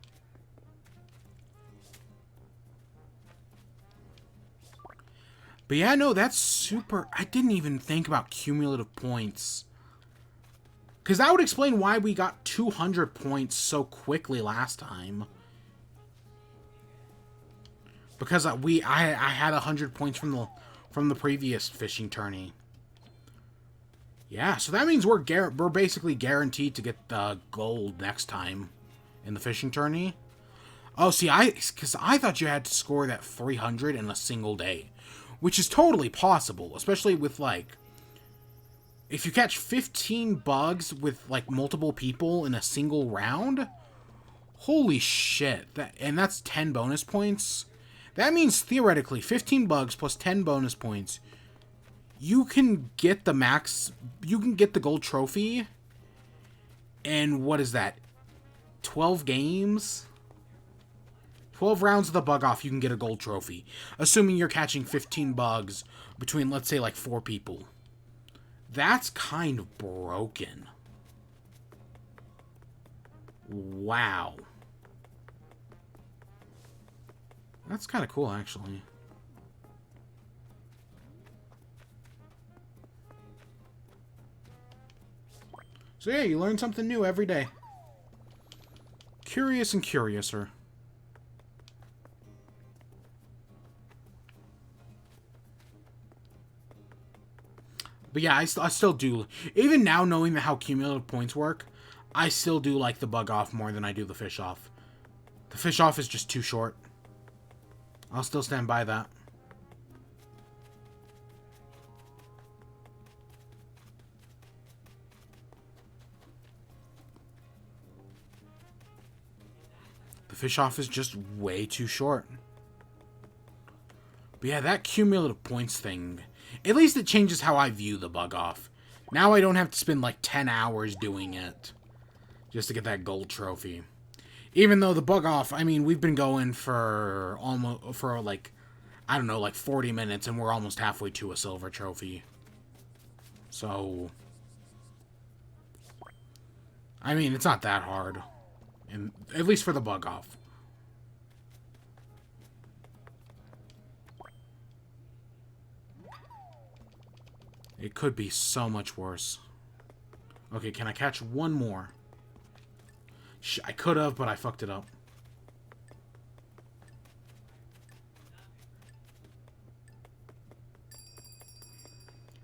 A: But yeah, no, that's super. I didn't even think about cumulative points. Because that would explain why we got 200 points so quickly last time. Because I had 100 points from the previous fishing tourney. Yeah, so that means we're basically guaranteed to get the gold next time in the fishing tourney. Oh, see, because I thought you had to score that 300 in a single day, which is totally possible, especially with, like, if you catch 15 bugs with, like, multiple people in a single round, holy shit, and that's 10 bonus points. That means, theoretically, 15 bugs plus 10 bonus points, you can get the gold trophy, and what is that, 12 games? 12 rounds of the bug off, you can get a gold trophy. Assuming you're catching 15 bugs between, let's say, like 4 people. That's kind of broken. Wow. That's kind of cool, actually. So yeah, you learn something new every day. Curious and curiouser. But yeah, I still do. Even now, knowing how cumulative points work, I still do like the bug off more than I do the fish off. The fish off is just too short. I'll still stand by that. The fish off is just way too short. But yeah, that cumulative points thing, at least it changes how I view the bug off. Now I don't have to spend like 10 hours doing it just to get that gold trophy. Even though the bug off, I mean, we've been going for like, I don't know, like 40 minutes, and we're almost halfway to a silver trophy. So, I mean, it's not that hard, and at least for the bug off. It could be so much worse. Okay, can I catch one more? I could have, but I fucked it up.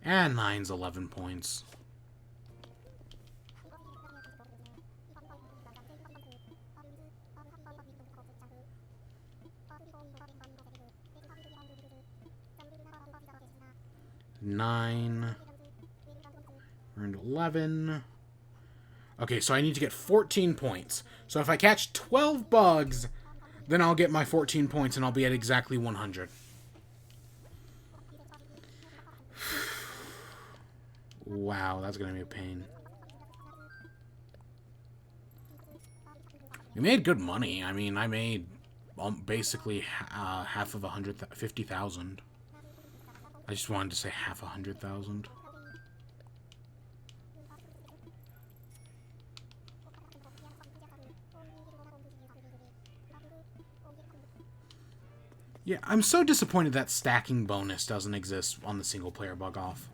A: And 9's 11 points. Nine. Earned 11. Okay, so I need to get 14 points. So if I catch 12 bugs, then I'll get my 14 points and I'll be at exactly 100. Wow, that's going to be a pain. We made good money. I mean, I made basically half of 50,000. I just wanted to say half 100,000. Yeah, I'm so disappointed that stacking bonus doesn't exist on the single player bug off.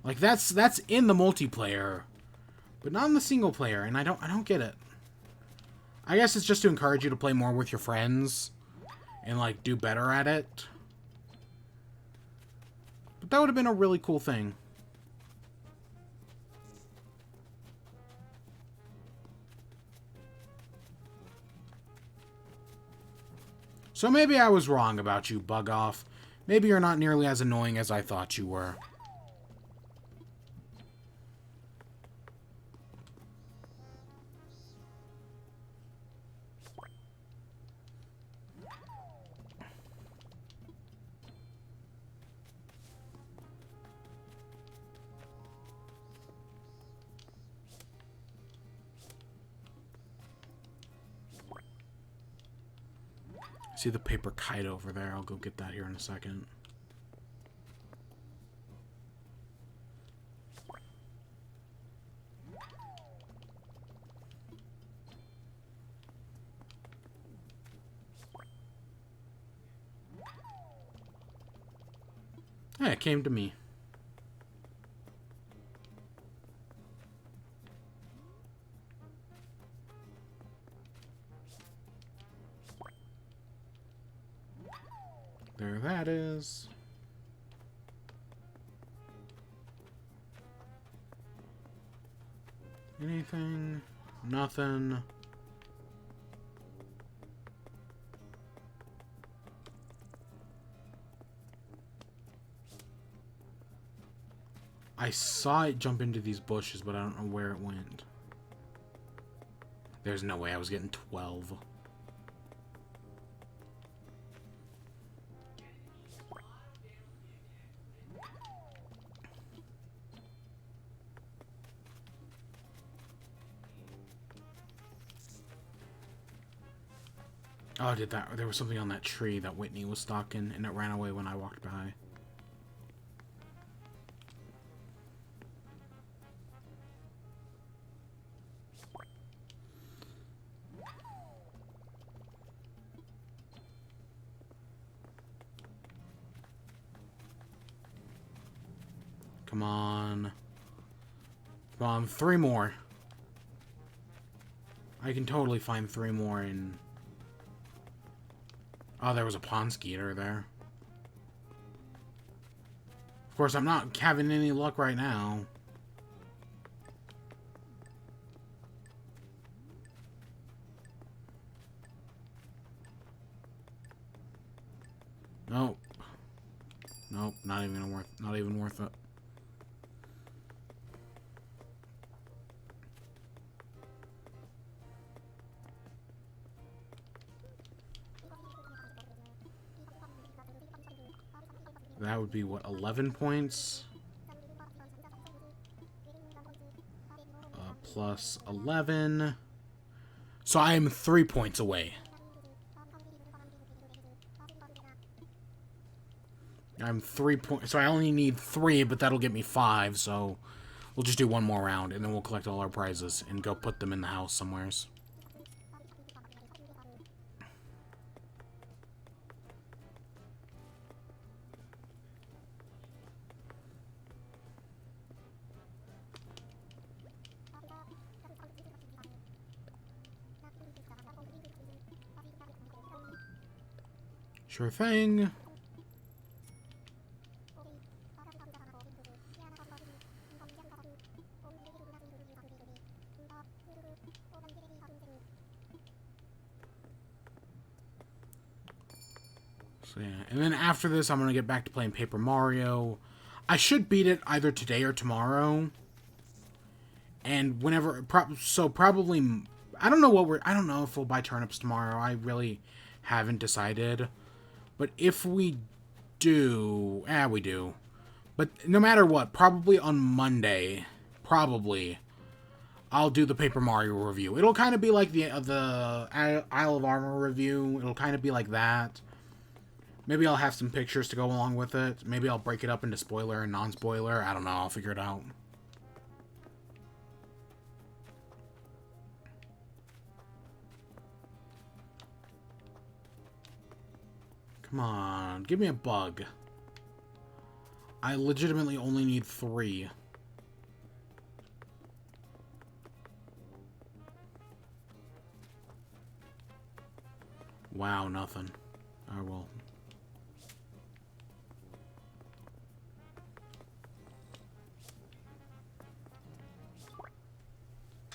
A: Like that's in the multiplayer, but not in the single player, and I don't get it. I guess it's just to encourage you to play more with your friends and like do better at it. But that would have been a really cool thing. So maybe I was wrong about you, bug off. Maybe you're not nearly as annoying as I thought you were. See the paper kite over there. I'll go get that here in a second. Hey, it came to me. There that is. Anything? Nothing. I saw it jump into these bushes, but I don't know where it went. There's no way I was getting 12. Oh, did that? There was something on that tree that Whitney was stalking, and it ran away when I walked by. Come on. Come on, 3 more. I can totally find 3 more in... Oh, there was a pond skeeter there. Of course, I'm not having any luck right now. Nope. Nope, not even worth it. That would be, what, 11 points? Plus 11. So I am 3 points away. I'm 3 points. So I only need 3, but that'll get me 5. So we'll just do one more round, and then we'll collect all our prizes and go put them in the house somewheres. Sure thing. So yeah, and then after this, I'm gonna get back to playing Paper Mario. I should beat it either today or tomorrow. And whenever, probably, I don't know if we'll buy turnips tomorrow. I really haven't decided. But if we do, we do. But no matter what, probably on Monday, I'll do the Paper Mario review. It'll kind of be like the Isle of Armor review. It'll kind of be like that. Maybe I'll have some pictures to go along with it. Maybe I'll break it up into spoiler and non-spoiler. I don't know. I'll figure it out. Come on. Give me a bug. I legitimately only need 3. Wow, nothing. Oh, well.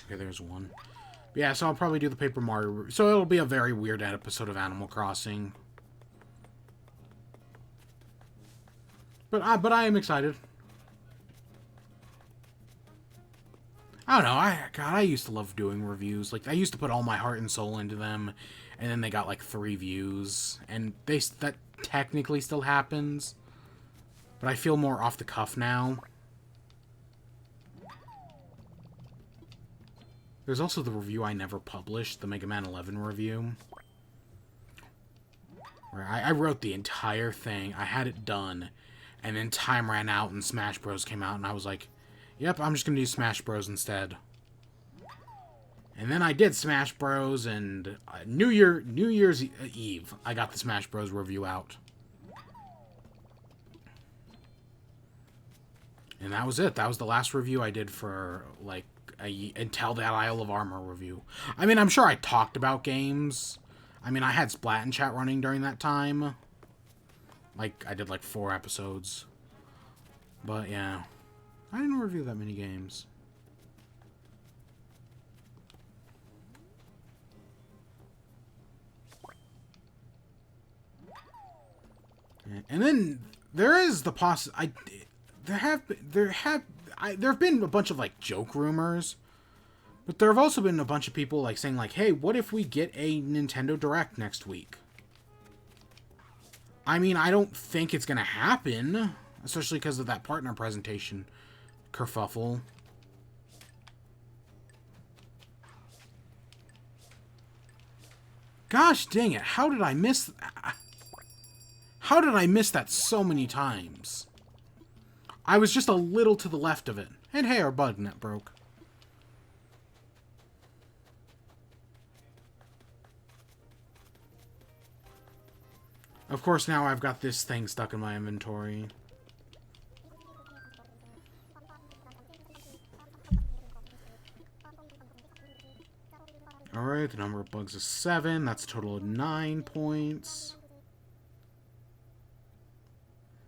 A: Okay, there's one. But yeah, so I'll probably do the Paper Mario. So it'll be a very weird episode of Animal Crossing. But I am excited. I don't know. I used to love doing reviews. Like, I used to put all my heart and soul into them, and then they got like 3 views, and that technically still happens. But I feel more off the cuff now. There's also the review I never published, the Mega Man 11 review. Where I wrote the entire thing, I had it done, and then time ran out and Smash Bros. Came out, and I was like, yep, I'm just going to do Smash Bros. Instead. And then I did Smash Bros. And New Year's Eve, I got the Smash Bros. Review out. And that was it. That was the last review I did for, like, until that Isle of Armor review. I mean, I'm sure I talked about games. I mean, I had Splat and Chat running during that time. Like, I did like 4 episodes. But, yeah. I didn't review that many games. And then there is the there have been a bunch of like joke rumors, but there have also been a bunch of people like saying like, "Hey, what if we get a Nintendo Direct next week?" I mean, I don't think it's gonna happen, especially because of that partner presentation kerfuffle. Gosh dang it! How did I miss that so many times? I was just a little to the left of it. And hey, our bug net broke. Of course, now I've got this thing stuck in my inventory. Alright, the number of bugs is 7. That's a total of 9 points.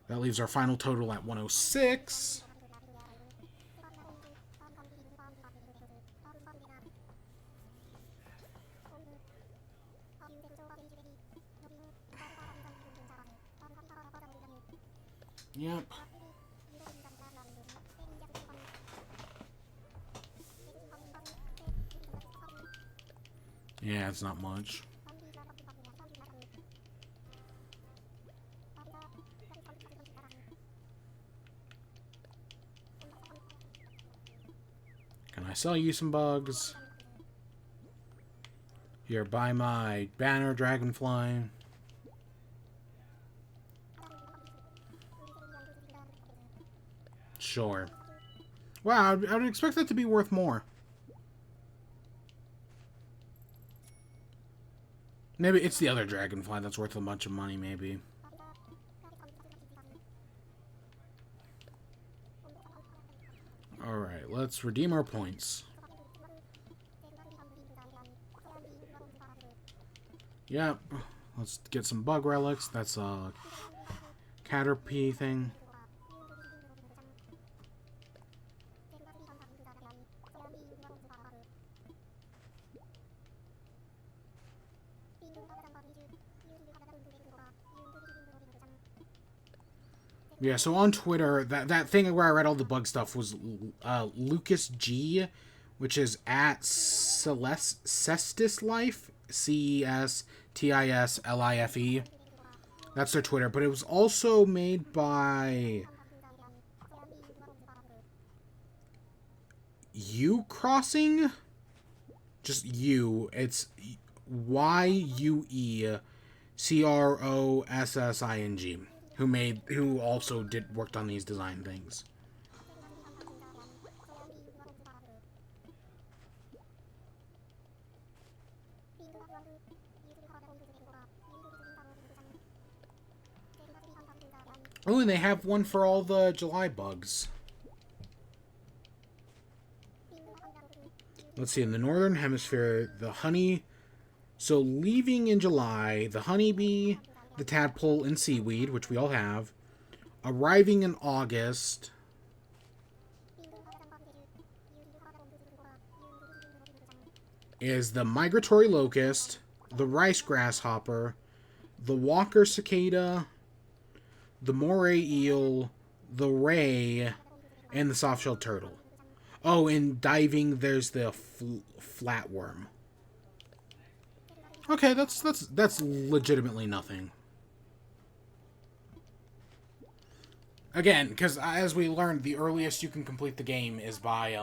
A: That leaves our final total at 106. Yep. Yeah, it's not much. I sell you some bugs. Here, buy my banner, dragonfly. Sure. Wow, I would expect that to be worth more. Maybe it's the other dragonfly that's worth a bunch of money, maybe. Alright, let's redeem our points. Yep. Let's get some bug relics. That's a Caterpie thing. Yeah, so on Twitter, that thing where I read all the bug stuff was Lucas G, which is at Cestis Life, CESTISLIFE. That's their Twitter, but it was also made by U Crossing. Just U. It's YUECROSSING. Who also worked on these design things. Oh, and they have one for all the July bugs. Let's see, in the Northern Hemisphere, the honey... So, leaving in July, the honeybee, the tadpole, and seaweed, which we all have. Arriving in August... is the migratory locust, the rice grasshopper, the walker cicada, the moray eel, the ray, and the soft-shelled turtle. Oh, in diving, there's the flatworm. Okay, that's legitimately nothing. Again, because as we learned, the earliest you can complete the game is by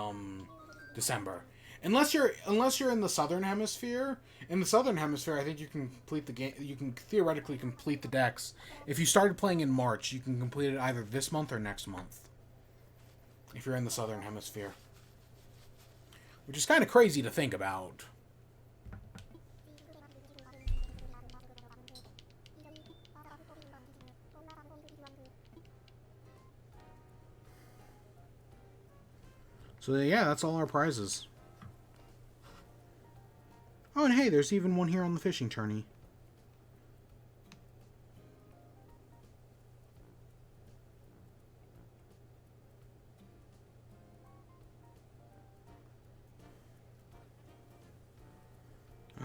A: December. Unless you're in the Southern Hemisphere. In the Southern Hemisphere, I think you can complete the game. You can theoretically complete the decks. If you started playing in March, you can complete it either this month or next month. If you're in the Southern Hemisphere, which is kind of crazy to think about. So yeah, that's all our prizes. Oh, and hey, there's even one here on the fishing tourney.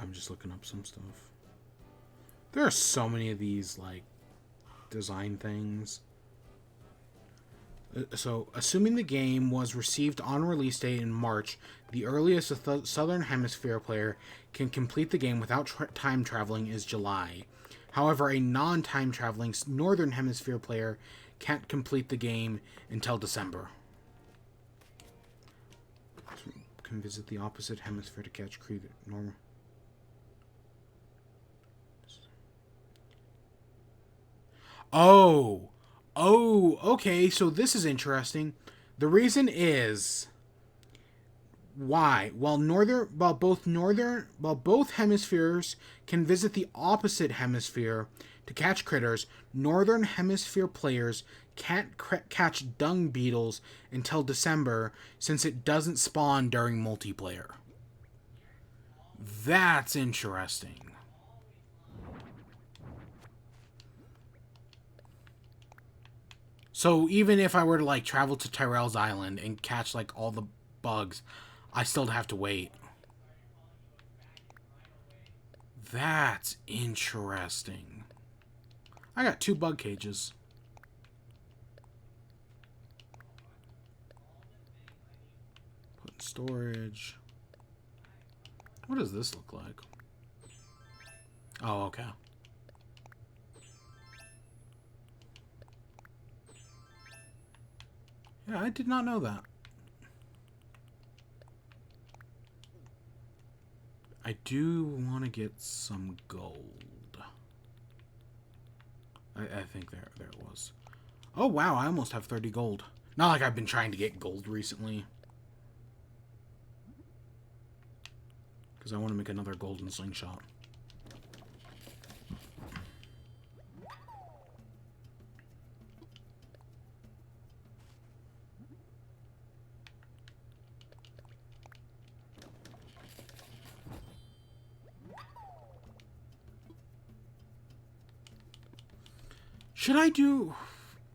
A: I'm just looking up some stuff. There are so many of these, like, design things. So, assuming the game was received on release date in March, the earliest a Southern Hemisphere player can complete the game without time traveling is July. However, a non-time traveling Northern Hemisphere player can't complete the game until December. Can visit the opposite hemisphere to catch creature. Normal. Oh, okay. So this is interesting. The reason is why, while both hemispheres can visit the opposite hemisphere to catch critters, Northern Hemisphere players can't catch dung beetles until December since it doesn't spawn during multiplayer. That's interesting. So even if I were to, like, travel to Tyrell's Island and catch, like, all the bugs, I still have to wait. That's interesting. I got 2 bug cages. Put in storage. What does this look like? Oh, okay. Yeah, I did not know that. I do want to get some gold. I think there it was. Oh, wow, I almost have 30 gold. Not like I've been trying to get gold recently. Because I want to make another golden slingshot. Should I do...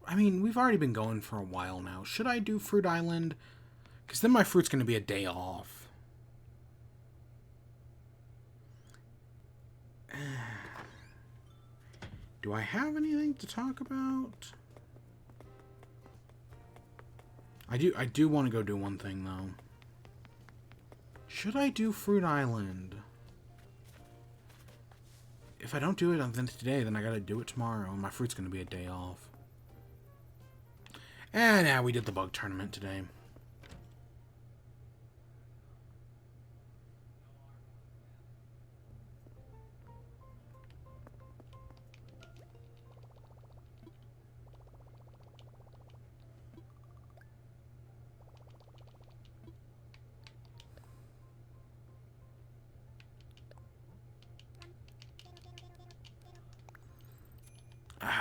A: I mean, we've already been going for a while now. Should I do Fruit Island? Because then my fruit's going to be a day off. Do I have anything to talk about? I do want to go do one thing, though. Should I do Fruit Island? If I don't do it today, then I gotta do it tomorrow. And my fruit's gonna be a day off. And yeah, we did the bug tournament today.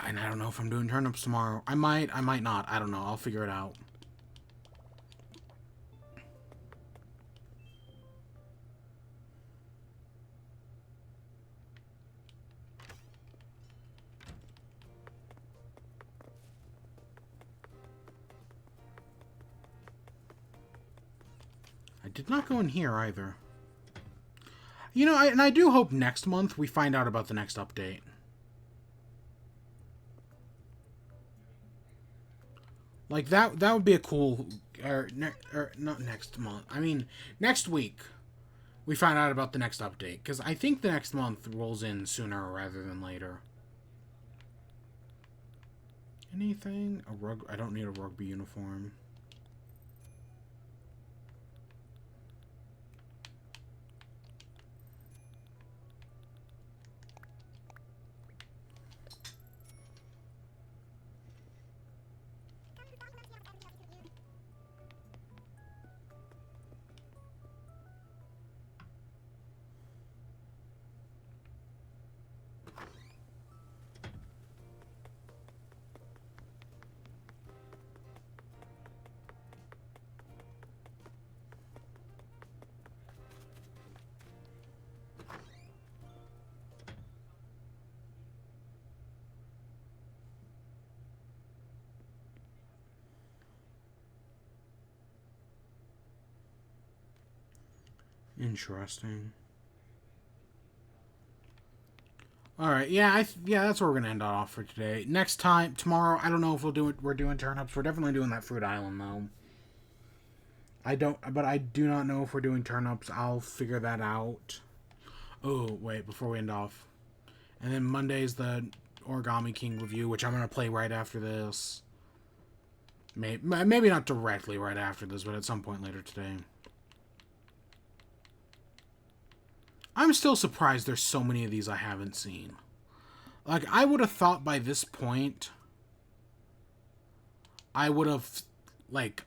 A: And I don't know if I'm doing turnips tomorrow. I might not. I don't know. I'll figure it out. I did not go in here either. You know, I do hope next month we find out about the next update. Like, that would be a cool... Or not next month. I mean, next week, we find out about the next update. Because I think the next month rolls in sooner rather than later. Anything? A rug... I don't need a rugby uniform. Interesting. Alright, yeah, that's where we're gonna end off for today. Next time, tomorrow, I don't know if we're doing turnips. We're definitely doing that Fruit Island, though. I do not know if we're doing turnips. I'll figure that out. Oh, wait, before we end off. And then Monday's the Origami King review, which I'm gonna play right after this. Maybe not directly right after this, but at some point later today. I'm still surprised there's so many of these I haven't seen. Like, I would have thought by this point, I would have, like,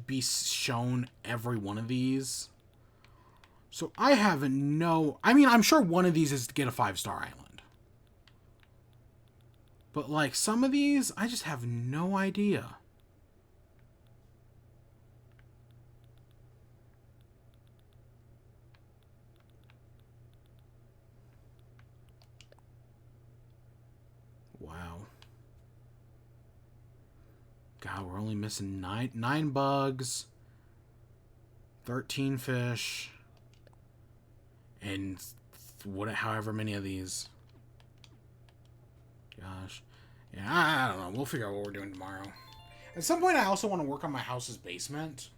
A: be shown every one of these. So I have no... I mean, I'm sure one of these is to get a 5-star island. But, like, some of these, I just have no idea. Wow. God, we're only missing nine bugs, 13 fish, and however many of these. Gosh. Yeah, I don't know. We'll figure out what we're doing tomorrow. At some point, I also want to work on my house's basement.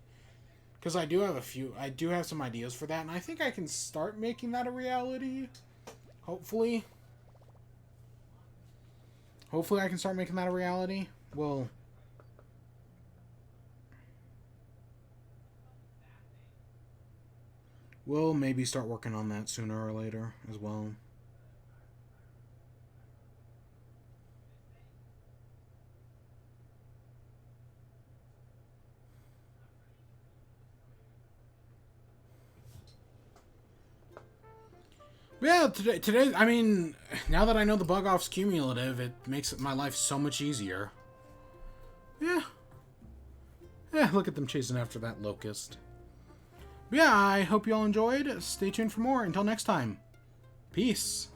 A: Because I do have some ideas for that, and I think I can start making that a reality. Hopefully. Hopefully I can start making that a reality. Well... we'll maybe start working on that sooner or later as well. Yeah, today, I mean, now that I know the bug off's cumulative, it makes my life so much easier. Yeah. Yeah, look at them chasing after that locust. But yeah, I hope you all enjoyed. Stay tuned for more. Until next time. Peace.